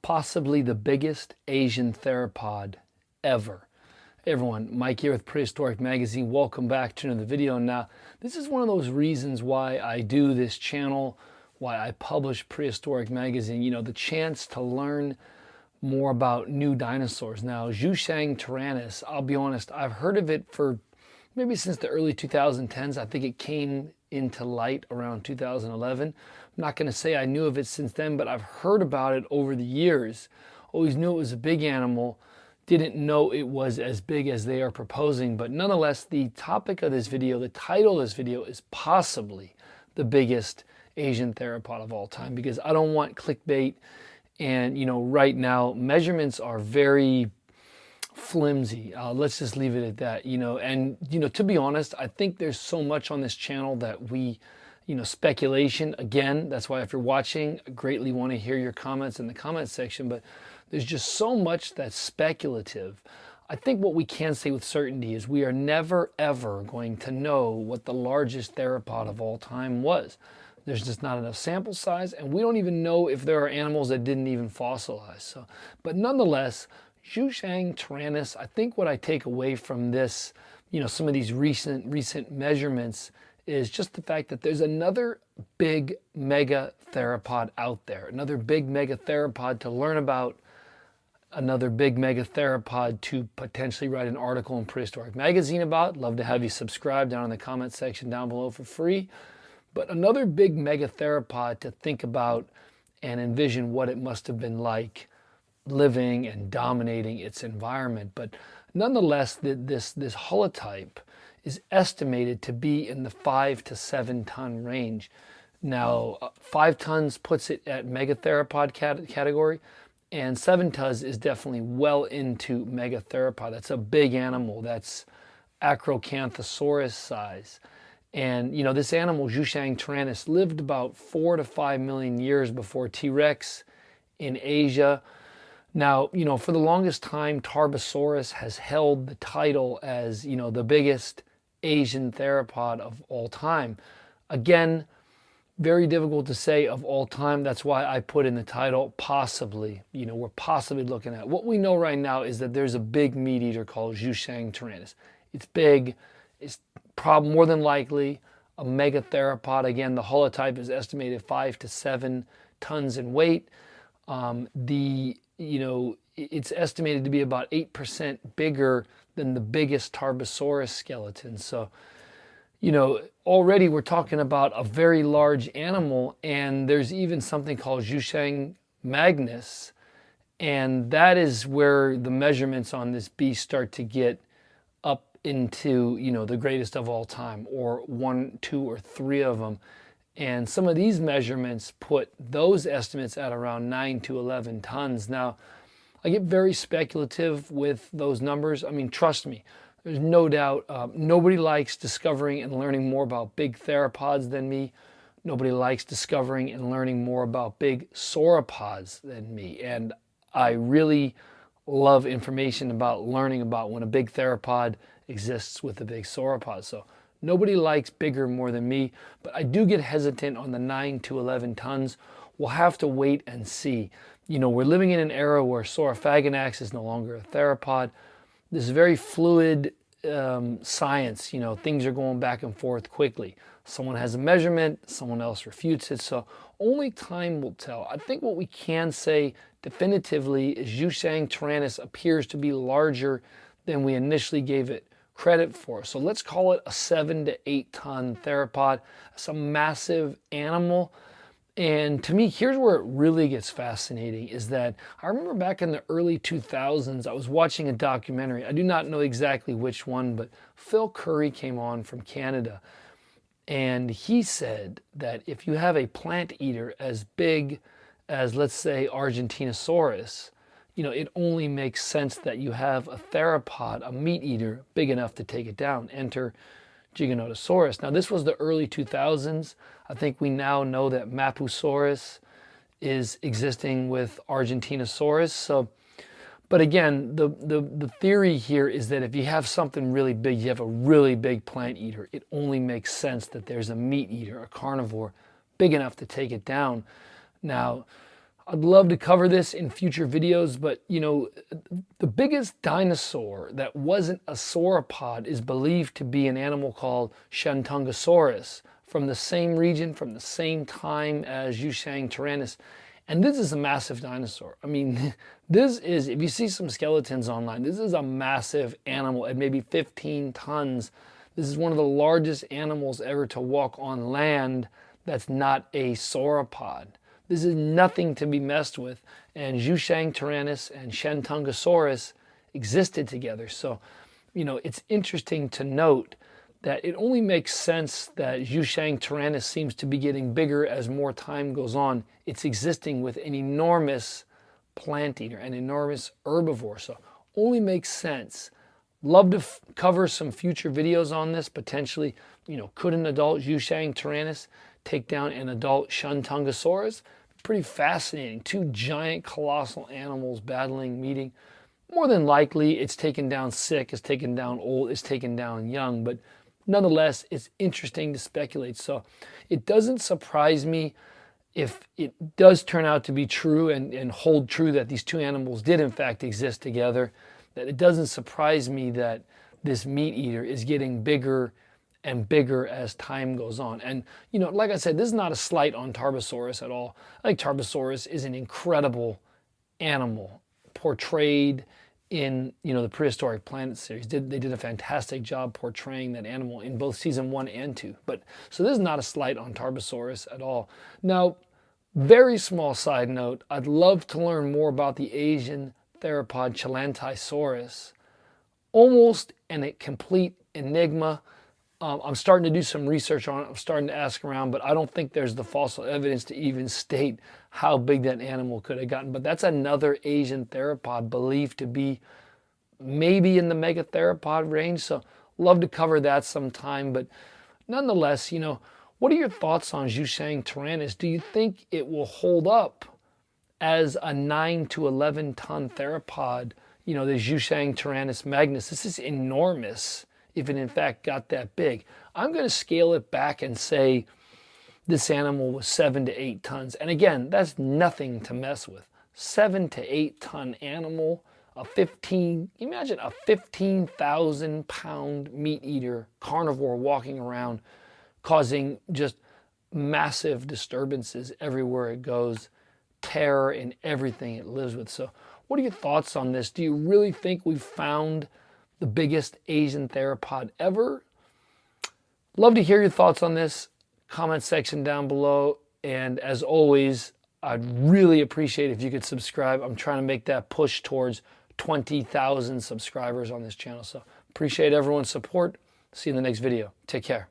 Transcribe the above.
possibly the biggest Asian theropod ever. Hey everyone, Mike here with Prehistoric Magazine. Welcome back to another video. Now, this is one of those reasons why I do this channel, why I publish Prehistoric Magazine. You know, the chance to learn more about new dinosaurs. Now, Zhushangtyrannus, I'll be honest, I've heard of it for maybe since the early 2010s. I think it came into light around 2011. I'm not going to say I knew of it since then, but I've heard about it over the years. Always knew it was a big animal. Didn't know it was as big as they are proposing, but nonetheless, the topic of this video, the title of this video is possibly the biggest Asian theropod of all time, because I don't want clickbait. And, you know, right now, measurements are very flimsy. Let's just leave it at that, you know. And, you know, to be honest, I think there's so much on this channel that we, you know, speculation. Again, that's why if you're watching, I greatly want to hear your comments in the comment section, but there's just so much that's speculative. I think what we can say with certainty is we are never, ever going to know what the largest theropod of all time was. There's just not enough sample size, and we don't even know if there are animals that didn't even fossilize. So, but nonetheless, Zhushangtyrannus, I think what I take away from this, you know, some of these recent measurements is just the fact that there's another big mega theropod out there, another big mega theropod to learn about, another big mega theropod to potentially write an article in Prehistoric Magazine about. Love to have you subscribe down in the comment section down below for free. But another big mega theropod to think about and envision what it must have been like living and dominating its environment. But nonetheless, this holotype is estimated to be in the 5 to 7 ton range. Now, 5 tons puts it at megatheropod category, and 7 tons is definitely well into megatheropod. That's a big animal. That's Acrocanthosaurus size. And, you know, this animal, Zhushangtyrannus, lived about 4 to 5 million years before T-Rex in Asia. Now, you know, for the longest time, Tarbosaurus has held the title as, you know, the biggest Asian theropod of all time. Again, very difficult to say of all time. That's why I put in the title, possibly. You know, we're possibly looking at. What we know right now is that there's a big meat eater called Zhushangtyrannus. It's big. It's probably more than likely a megatheropod. Again, the holotype is estimated 5 to 7 tons in weight. You know, it's estimated to be about 8% bigger than the biggest Tarbosaurus skeleton. So, you know, already we're talking about a very large animal, and there's even something called Zhushang Magnus, and that is where the measurements on this beast start to get up into, you know, the greatest of all time, or 1, 2, or 3 of them. And some of these measurements put those estimates at around 9 to 11 tons. Now, I get very speculative with those numbers. I mean, trust me, there's no doubt nobody likes discovering and learning more about big theropods than me. Nobody likes discovering and learning more about big sauropods than me. And I really love information about learning about when a big theropod exists with a big sauropod. So nobody likes bigger more than me, but I do get hesitant on the 9 to 11 tons. We'll have to wait and see. You know, we're living in an era where Saurophaganax is no longer a theropod. This is very fluid science. You know, things are going back and forth quickly. Someone has a measurement, someone else refutes it. So only time will tell. I think what we can say definitively is Zhushangtyrannus appears to be larger than we initially gave it credit for. So let's call it a 7 to 8 ton theropod. It's a massive animal. And to me, here's where it really gets fascinating, is that I remember back in the early 2000s, I was watching a documentary. I do not know exactly which one, but Phil Curry came on from Canada. And he said that if you have a plant eater as big as, let's say, Argentinosaurus, you know, it only makes sense that you have a theropod, a meat eater, big enough to take it down. Enter Giganotosaurus. Now, this was the early 2000s. I think we now know that Mapusaurus is existing with Argentinosaurus. So, but again, the theory here is that if you have something really big, you have a really big plant eater, it only makes sense that there's a meat eater, a carnivore, big enough to take it down. Now, I'd love to cover this in future videos, but you know, the biggest dinosaur that wasn't a sauropod is believed to be an animal called Shantungosaurus, from the same region, from the same time as Yushang-Tyrannus. And this is a massive dinosaur. I mean, this is, if you see some skeletons online, this is a massive animal at maybe 15 tons. This is one of the largest animals ever to walk on land that's not a sauropod. This is nothing to be messed with. And Yushang-Tyrannus and Shantungosaurus existed together. So, you know, it's interesting to note that it only makes sense that Yushang-Tyrannus seems to be getting bigger as more time goes on. It's existing with an enormous plant eater, an enormous herbivore. So only makes sense. Love to cover some future videos on this. Potentially, you know, could an adult Yushang-Tyrannus take down an adult Shantungosaurus? Pretty fascinating. Two giant colossal animals battling, meeting. More than likely, it's taken down sick, it's taken down old, it's taken down young, but nonetheless, it's interesting to speculate. So it doesn't surprise me if it does turn out to be true and hold true that these two animals did in fact exist together, that it doesn't surprise me that this meat eater is getting bigger and bigger as time goes on. And, you know, like I said, this is not a slight on Tarbosaurus at all. I think Tarbosaurus is an incredible animal portrayed in, you know, the Prehistoric Planet series. They did a fantastic job portraying that animal in both season 1 and 2. But so this is not a slight on Tarbosaurus at all. Now, very small side note, I'd love to learn more about the Asian theropod Chelantysaurus. Almost a complete enigma. I'm starting to do some research on it. I'm starting to ask around, but I don't think there's the fossil evidence to even state how big that animal could have gotten. But that's another Asian theropod believed to be maybe in the megatheropod range. So love to cover that sometime. But nonetheless, you know, what are your thoughts on Yushang-Tyrannus? Do you think it will hold up as a 9 to 11 ton theropod? You know, the Yushang-Tyrannus magnus. This is enormous. If it in fact got that big. I'm going to scale it back and say this animal was 7 to 8 tons. And again, that's nothing to mess with. 7 to 8 ton animal, imagine a 15,000 pound meat eater carnivore walking around, causing just massive disturbances everywhere it goes, terror in everything it lives with. So what are your thoughts on this? Do you really think we've found the biggest Asian theropod ever? Love to hear your thoughts on this. Comment section down below. And as always, I'd really appreciate if you could subscribe. I'm trying to make that push towards 20,000 subscribers on this channel. So appreciate everyone's support. See you in the next video. Take care.